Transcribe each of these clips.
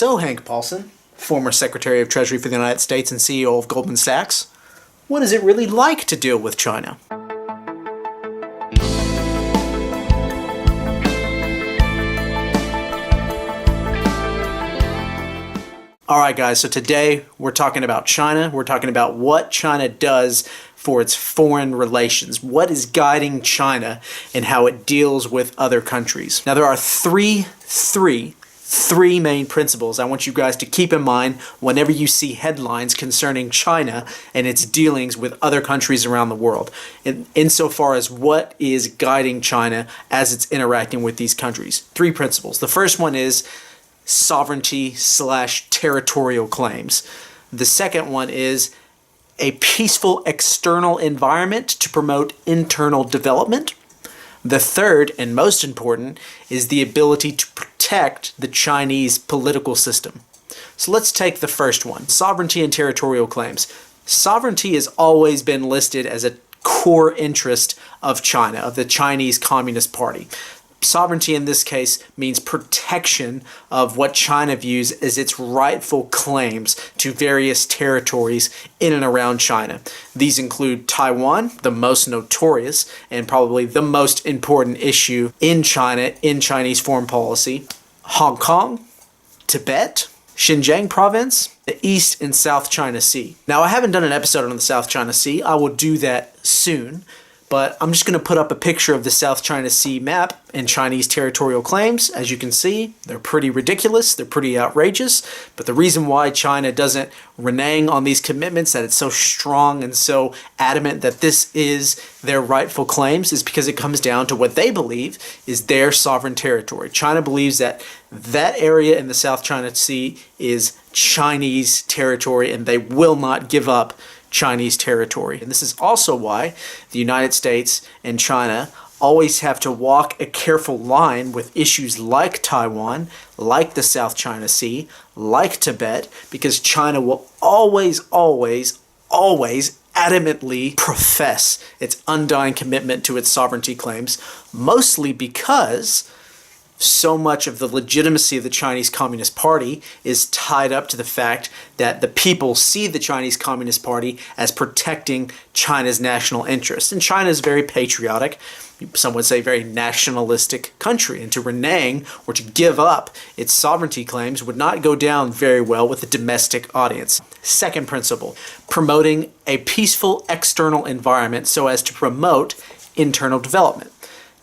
So, Hank Paulson, former Secretary of Treasury for the United States and CEO of Goldman Sachs, what is it really like to deal with China? Alright guys, so today we're talking about China. We're talking about what China does for its foreign relations. What is guiding China and how it deals with other countries. Now there are three main principles I want you guys to keep in mind whenever you see headlines concerning China and its dealings with other countries around the world, insofar as what is guiding China as it's interacting with these countries. Three principles. The first one is sovereignty/territorial claims. The second one is a peaceful external environment to promote internal development. The third, and most important, is the ability to protect the Chinese political system. So let's take the first one, sovereignty and territorial claims. Sovereignty has always been listed as a core interest of China, of the Chinese Communist Party. Sovereignty in this case means protection of what China views as its rightful claims to various territories in and around China. These include Taiwan, the most notorious and probably the most important issue in China in Chinese foreign policy, Hong Kong, Tibet, Xinjiang province, the East and South China Sea. Now I haven't done an episode on the South China Sea. I will do that soon. But I'm just going to put up a picture of the South China Sea map and Chinese territorial claims. As you can see, they're pretty ridiculous, they're pretty outrageous, but the reason why China doesn't renege on these commitments, that it's so strong and so adamant that this is their rightful claims, is because it comes down to what they believe is their sovereign territory. China believes that that area in the South China Sea is Chinese territory and they will not give up Chinese territory. And this is also why the United States and China always have to walk a careful line with issues like Taiwan, like the South China Sea, like Tibet, because China will always adamantly profess its undying commitment to its sovereignty claims, mostly because so much of the legitimacy of the Chinese Communist Party is tied up to the fact that the people see the Chinese Communist Party as protecting China's national interests. And China is very patriotic, some would say very nationalistic country, and to renege or to give up its sovereignty claims would not go down very well with the domestic audience. Second principle, promoting a peaceful external environment so as to promote internal development.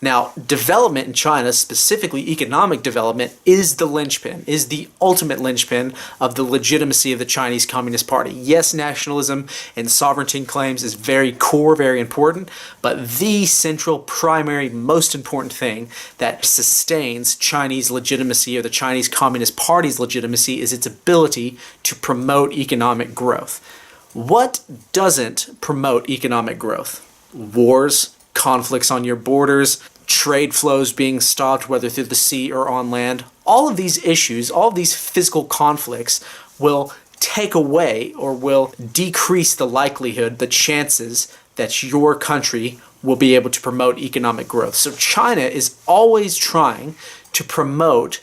Now, development in China, specifically economic development, is the linchpin, is the ultimate linchpin of the legitimacy of the Chinese Communist Party. Yes, nationalism and sovereignty claims is very core, very important, but the central, primary, most important thing that sustains Chinese legitimacy or the Chinese Communist Party's legitimacy is its ability to promote economic growth. What doesn't promote economic growth? Wars, conflicts on your borders, trade flows being stopped, whether through the sea or on land. All of these issues, all of these physical conflicts will take away or will decrease the likelihood, the chances that your country will be able to promote economic growth. So China is always trying to promote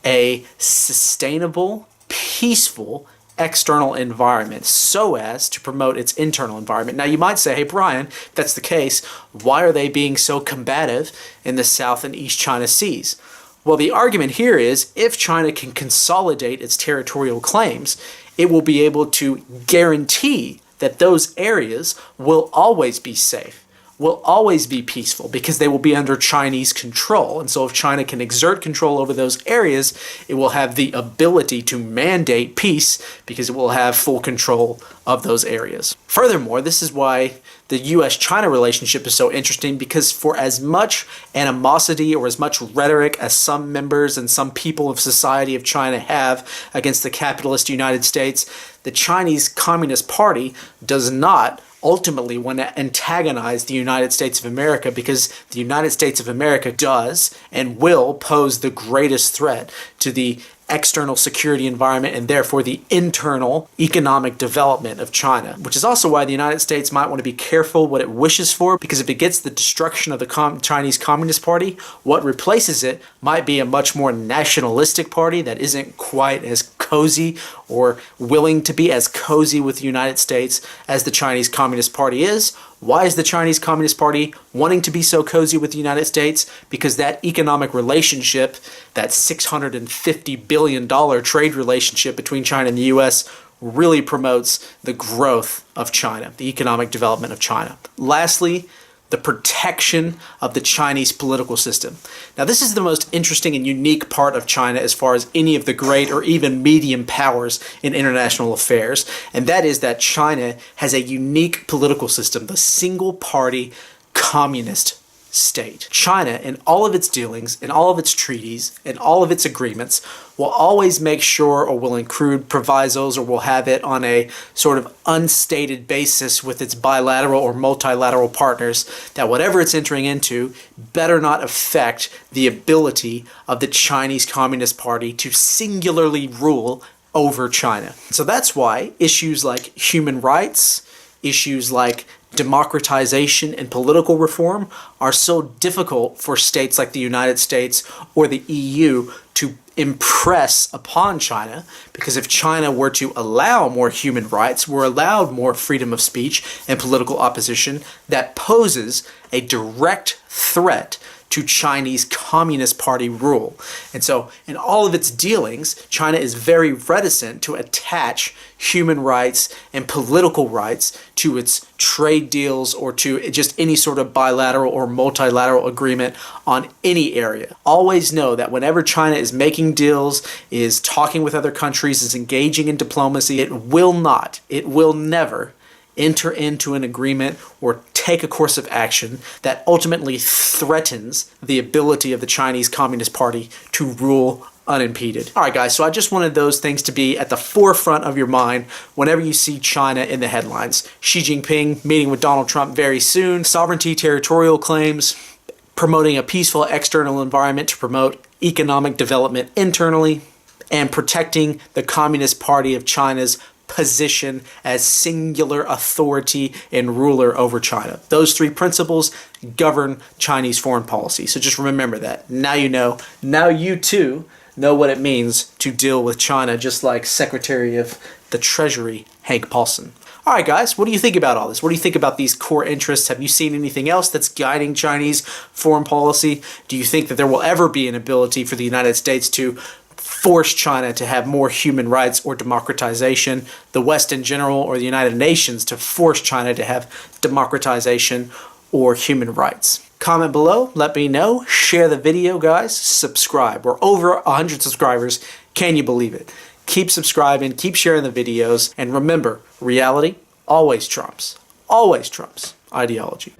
a sustainable, peaceful, external environment so as to promote its internal environment. Now you might say, hey Brian, if that's the case, why are they being so combative in the South and East China Seas? Well, the argument here is if China can consolidate its territorial claims, it will be able to guarantee that those areas will always be safe, will always be peaceful, because they will be under Chinese control. And so if China can exert control over those areas, it will have the ability to mandate peace because it will have full control of those areas. Furthermore, this is why the U.S.-China relationship is so interesting, because for as much animosity or as much rhetoric as some members and some people of society of China have against the capitalist United States, the Chinese Communist Party does not ultimately want to antagonize the United States of America, because the United States of America does and will pose the greatest threat to the external security environment and therefore the internal economic development of China, which is also why the United States might want to be careful what it wishes for, because if it gets the destruction of the Chinese Communist Party, what replaces it might be a much more nationalistic party that isn't quite as cozy or willing to be as cozy with the United States as the Chinese Communist Party is. Why is the Chinese Communist Party wanting to be so cozy with the United States? Because that economic relationship, that $650 billion trade relationship between China and the US, really promotes the growth of China, the economic development of China. Lastly, the protection of the Chinese political system. Now, this is the most interesting and unique part of China as far as any of the great or even medium powers in international affairs, and that is that China has a unique political system, the single-party communist state. China, in all of its dealings, in all of its treaties, in all of its agreements, will always make sure or will include provisos or will have it on a sort of unstated basis with its bilateral or multilateral partners that whatever it's entering into better not affect the ability of the Chinese Communist Party to singularly rule over China. So that's why issues like human rights, issues like democratization and political reform are so difficult for states like the United States or the EU to impress upon China, because if China were to allow more human rights, were allowed more freedom of speech and political opposition, that poses a direct threat to Chinese Communist Party rule. And so in all of its dealings, China is very reticent to attach human rights and political rights to its trade deals or to just any sort of bilateral or multilateral agreement on any area. Always know that whenever China is making deals, is talking with other countries, is engaging in diplomacy, it will never enter into an agreement or take a course of action that ultimately threatens the ability of the Chinese Communist Party to rule unimpeded. All right, guys, so I just wanted those things to be at the forefront of your mind whenever you see China in the headlines. Xi Jinping meeting with Donald Trump very soon, sovereignty, territorial claims, promoting a peaceful external environment to promote economic development internally, and protecting the Communist Party of China's position as singular authority and ruler over China. Those three principles govern Chinese foreign policy. So just remember that. Now you know. Now you too know what it means to deal with China, just like Secretary of the Treasury Hank Paulson. All right, guys, what do you think about all this? What do you think about these core interests? Have you seen anything else that's guiding Chinese foreign policy? Do you think that there will ever be an ability for the United States to force China to have more human rights or democratization, the West in general, or the United Nations to force China to have democratization or human rights? Comment below, let me know, share the video, guys, subscribe. We're over 100 subscribers. Can you believe it? Keep subscribing, keep sharing the videos, and remember, reality always trumps ideology.